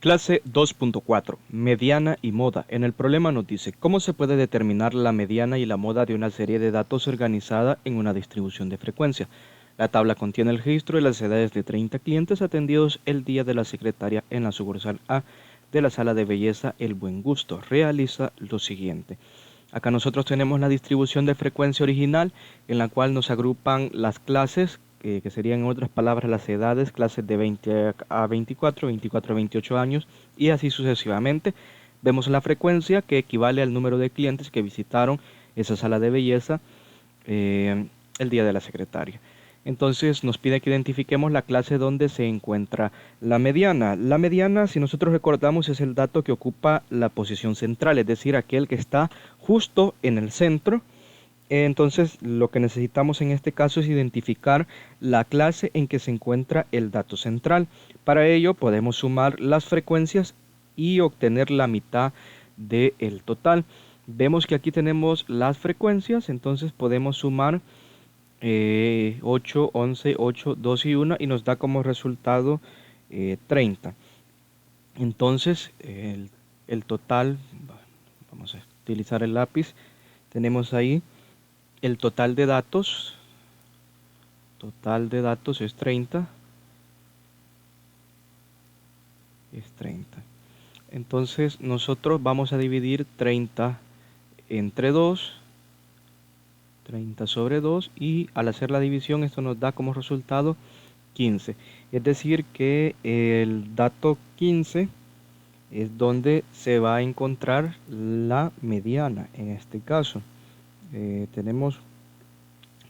Clase 2.4. Mediana y moda. En el problema nos dice, ¿cómo se puede determinar la mediana y la moda de una serie de datos organizada en una distribución de frecuencia? La tabla contiene el registro de las edades de 30 clientes atendidos el día de la secretaria en la sucursal A de la sala de belleza El Buen Gusto. Realiza lo siguiente. Acá nosotros tenemos la distribución de frecuencia original en la cual nos agrupan las clases, que serían en otras palabras las edades, clases de 20 a 24, 24 a 28 años y así sucesivamente. Vemos la frecuencia que equivale al número de clientes que visitaron esa sala de belleza el día de la secretaria. Entonces nos pide que identifiquemos la clase donde se encuentra la mediana. La mediana, si nosotros recordamos, es el dato que ocupa la posición central, es decir, aquel que está justo en el centro. Entonces lo que necesitamos en este caso es identificar la clase en que se encuentra el dato central. Para ello podemos sumar las frecuencias y obtener la mitad del total. Vemos que aquí tenemos las frecuencias, entonces podemos sumar 8, 11, 8, 2 y 1 y nos da como resultado 30. Entonces el total, vamos a utilizar el lápiz, tenemos ahí el total de datos es 30, Entonces nosotros vamos a dividir 30 entre 2, 30 sobre 2, y al hacer la división esto nos da como resultado 15. Es decir que el dato 15 es donde se va a encontrar la mediana. En este caso tenemos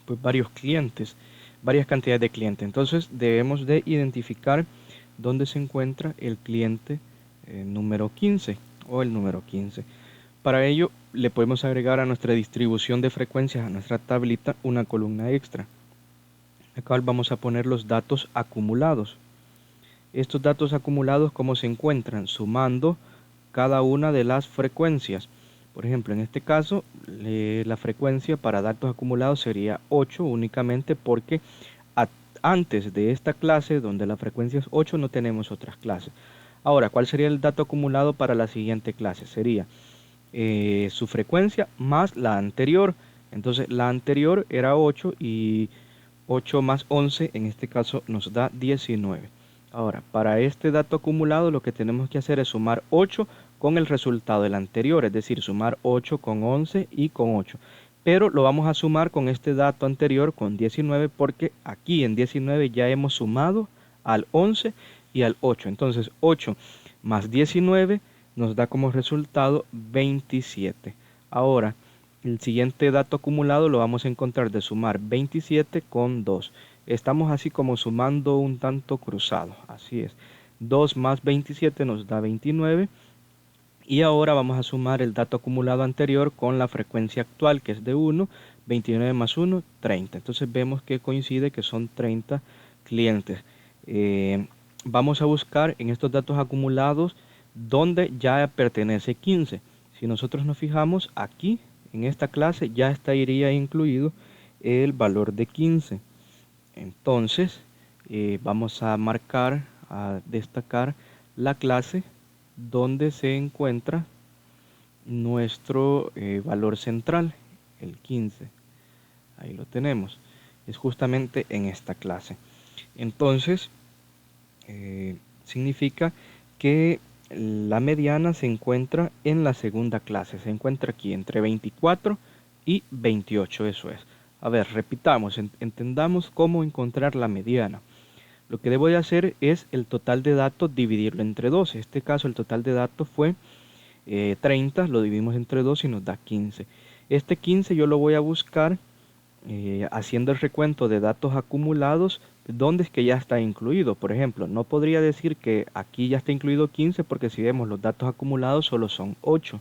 pues varios clientes, varias cantidades de clientes. Entonces debemos de identificar dónde se encuentra el cliente número 15 o el número 15. Para ello le podemos agregar a nuestra distribución de frecuencias, a nuestra tablita, una columna extra. Acá vamos a poner los datos acumulados. Estos datos acumulados, ¿cómo se encuentran? Sumando cada una de las frecuencias. Por ejemplo, en este caso, la frecuencia para datos acumulados sería 8 únicamente porque antes de esta clase, donde la frecuencia es 8, no tenemos otras clases. Ahora, ¿cuál sería el dato acumulado para la siguiente clase? Sería su frecuencia más la anterior. Entonces la anterior era 8 y 8 más 11 en este caso nos da 19. Ahora, para este dato acumulado lo que tenemos que hacer es sumar 8 con el resultado del anterior, es decir, sumar 8 con 11 y con 8. Pero lo vamos a sumar con este dato anterior, con 19, porque aquí en 19 ya hemos sumado al 11 y al 8. Entonces 8 más 19 nos da como resultado 27. Ahora, el siguiente dato acumulado lo vamos a encontrar de sumar 27 con 2. Estamos así como sumando un tanto cruzado, así es. 2 más 27 nos da 29. Y ahora vamos a sumar el dato acumulado anterior con la frecuencia actual, que es de 1, 29 más 1, 30. Entonces vemos que coincide que son 30 clientes. Vamos a buscar en estos datos acumulados donde ya pertenece 15. Si nosotros nos fijamos aquí, en esta clase, ya estaría incluido el valor de 15. Entonces, vamos a marcar, a destacar la clase donde se encuentra nuestro valor central, el 15. Ahí lo tenemos. Es justamente en esta clase. Entonces, significa que la mediana se encuentra en la segunda clase. Se encuentra aquí entre 24 y 28, eso es. A ver, repitamos, entendamos cómo encontrar la mediana. Lo que debo de hacer es el total de datos dividirlo entre 2. En este caso el total de datos fue 30, lo dividimos entre 2 y nos da 15. Este 15 yo lo voy a buscar haciendo el recuento de datos acumulados donde es que ya está incluido. Por ejemplo, no podría decir que aquí ya está incluido 15 porque si vemos los datos acumulados solo son 8.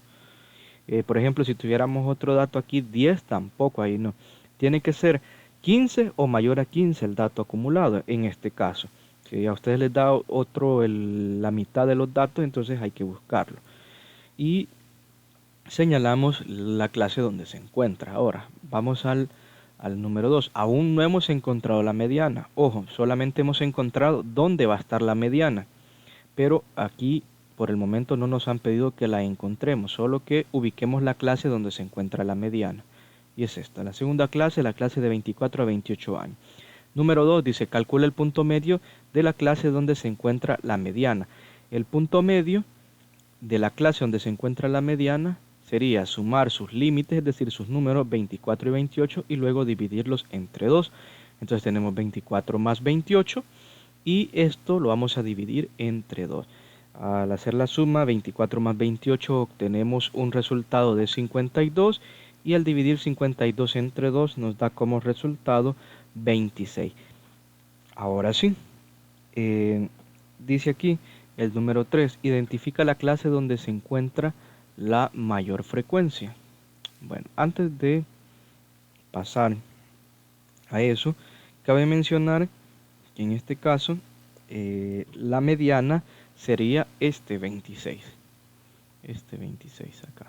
Por ejemplo, si tuviéramos otro dato aquí, 10 tampoco, ahí no. Tiene que ser 15 o mayor a 15 el dato acumulado en este caso. Si a ustedes les da otro la mitad de los datos, entonces hay que buscarlo. Y señalamos la clase donde se encuentra. Ahora, vamos al número 2. Aún no hemos encontrado la mediana. Ojo, solamente hemos encontrado dónde va a estar la mediana. Pero aquí por el momento no nos han pedido que la encontremos, solo que ubiquemos la clase donde se encuentra la mediana. Y es esta, la segunda clase, la clase de 24 a 28 años. Número 2 dice, calcula el punto medio de la clase donde se encuentra la mediana. El punto medio de la clase donde se encuentra la mediana sería sumar sus límites, es decir, sus números 24 y 28, y luego dividirlos entre 2. Entonces tenemos 24 más 28, y esto lo vamos a dividir entre 2. Al hacer la suma, 24 más 28, obtenemos un resultado de 52, y al dividir 52 entre 2 nos da como resultado 26. Ahora sí, dice aquí el número 3, identifica la clase donde se encuentra la mayor frecuencia. Bueno, antes de pasar a eso, cabe mencionar que en este caso la mediana sería este 26 acá.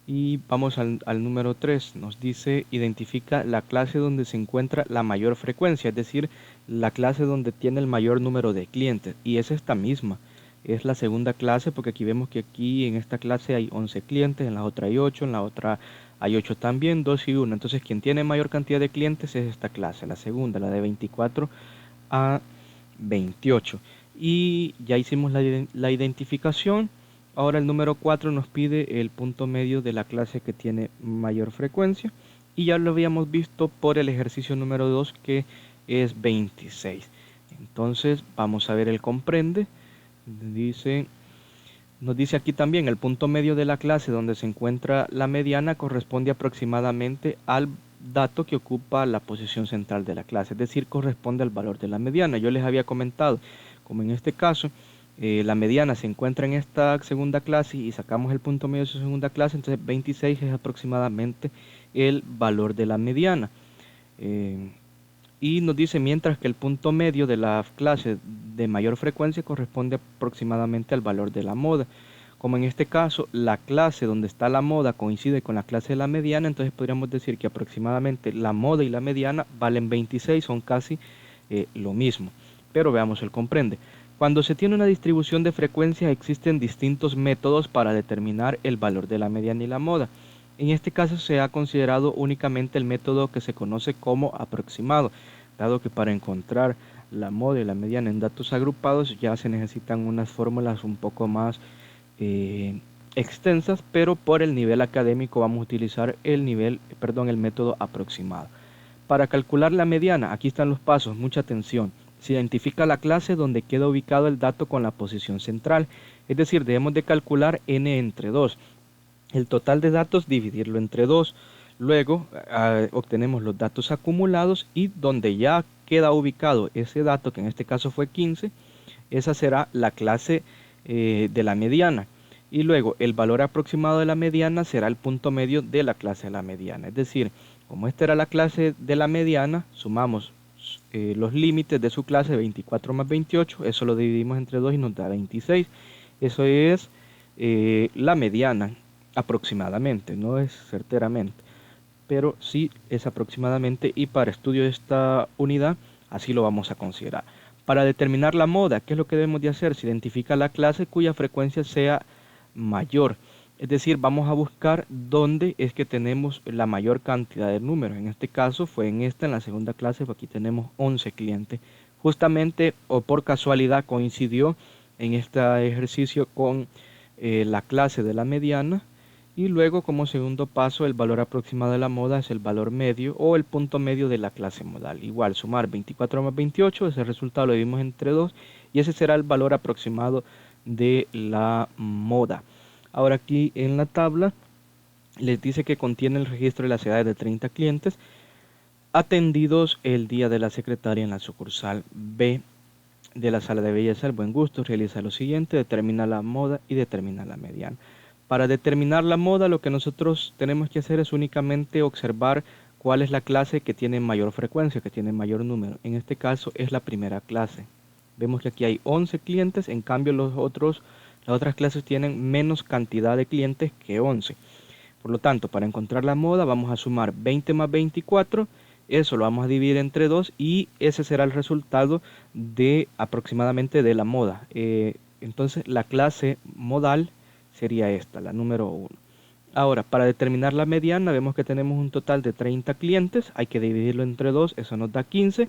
Y vamos al número 3, nos dice identifica la clase donde se encuentra la mayor frecuencia, es decir, la clase donde tiene el mayor número de clientes, y es esta misma, es la segunda clase, porque aquí vemos que aquí en esta clase hay 11 clientes, en la otra hay 8, en la otra hay 8 también, 2 y 1, entonces quien tiene mayor cantidad de clientes es esta clase, la segunda, la de 24 a 28, y ya hicimos la identificación. Ahora el número 4 nos pide el punto medio de la clase que tiene mayor frecuencia, y ya lo habíamos visto por el ejercicio número 2, que es 26. Entonces vamos a ver el comprende. Nos dice aquí también el punto medio de la clase donde se encuentra la mediana corresponde aproximadamente al dato que ocupa la posición central de la clase, es decir, corresponde al valor de la mediana. Yo les había comentado, como en este caso, la mediana se encuentra en esta segunda clase y sacamos el punto medio de su segunda clase, entonces 26 es aproximadamente el valor de la mediana. Y nos dice mientras que el punto medio de la clase de mayor frecuencia corresponde aproximadamente al valor de la moda. Como en este caso la clase donde está la moda coincide con la clase de la mediana, entonces podríamos decir que aproximadamente la moda y la mediana valen 26, son casi lo mismo. Pero veamos el comprende. Cuando se tiene una distribución de frecuencias existen distintos métodos para determinar el valor de la mediana y la moda. En este caso se ha considerado únicamente el método que se conoce como aproximado, dado que para encontrar la moda y la mediana en datos agrupados ya se necesitan unas fórmulas un poco más extensas, pero por el nivel académico vamos a utilizar el método aproximado. Para calcular la mediana, aquí están los pasos, mucha atención. Se identifica la clase donde queda ubicado el dato con la posición central, es decir, debemos de calcular n entre 2. El total de datos dividirlo entre 2. Luego obtenemos los datos acumulados y donde ya queda ubicado ese dato, que en este caso fue 15, esa será la clase de la mediana. Y luego el valor aproximado de la mediana será el punto medio de la clase de la mediana. Es decir, como esta era la clase de la mediana, sumamos los límites de su clase, 24 más 28, eso lo dividimos entre 2 y nos da 26. Eso es la mediana aproximadamente, no es certeramente, pero sí es aproximadamente, y para estudio de esta unidad así lo vamos a considerar. Para determinar la moda, ¿qué es lo que debemos de hacer? Se identifica la clase cuya frecuencia sea mayor. Es decir, vamos a buscar dónde es que tenemos la mayor cantidad de números. En este caso fue en la segunda clase, aquí tenemos 11 clientes. Justamente o por casualidad coincidió en este ejercicio con la clase de la mediana. Y luego como segundo paso el valor aproximado de la moda es el valor medio o el punto medio de la clase modal. Igual sumar 24 más 28, ese resultado lo dividimos entre 2 y ese será el valor aproximado de la moda. Ahora aquí en la tabla les dice que contiene el registro de las edades de 30 clientes atendidos el día de la secretaria en la sucursal B de la sala de belleza El Buen Gusto. Realiza lo siguiente: determina la moda y determina la mediana. Para determinar la moda lo que nosotros tenemos que hacer es únicamente observar cuál es la clase que tiene mayor frecuencia, que tiene mayor número. En este caso es la primera clase. Vemos que aquí hay 11 clientes, en cambio las otras clases tienen menos cantidad de clientes que 11. Por lo tanto, para encontrar la moda vamos a sumar 20 más 24, eso lo vamos a dividir entre 2 y ese será el resultado de aproximadamente de la moda. Entonces la clase modal sería esta, la número 1. Ahora, para determinar la mediana, vemos que tenemos un total de 30 clientes, hay que dividirlo entre 2, eso nos da 15.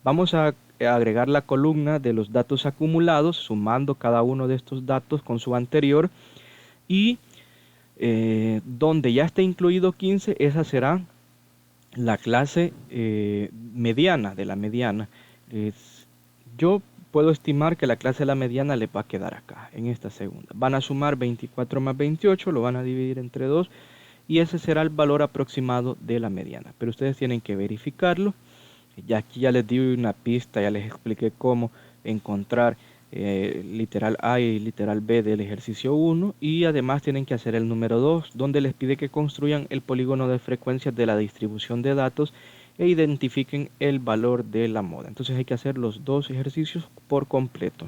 Vamos a agregar la columna de los datos acumulados, sumando cada uno de estos datos con su anterior, y donde ya esté incluido 15, esa será la clase mediana de la mediana. Yo puedo estimar que la clase de la mediana le va a quedar acá, en esta segunda. Van a sumar 24 más 28, lo van a dividir entre 2 y ese será el valor aproximado de la mediana. Pero ustedes tienen que verificarlo. Ya aquí ya les di una pista, ya les expliqué cómo encontrar literal A y literal B del ejercicio 1 y además tienen que hacer el número 2 donde les pide que construyan el polígono de frecuencias de la distribución de datos e identifiquen el valor de la moda. Entonces hay que hacer los dos ejercicios por completo.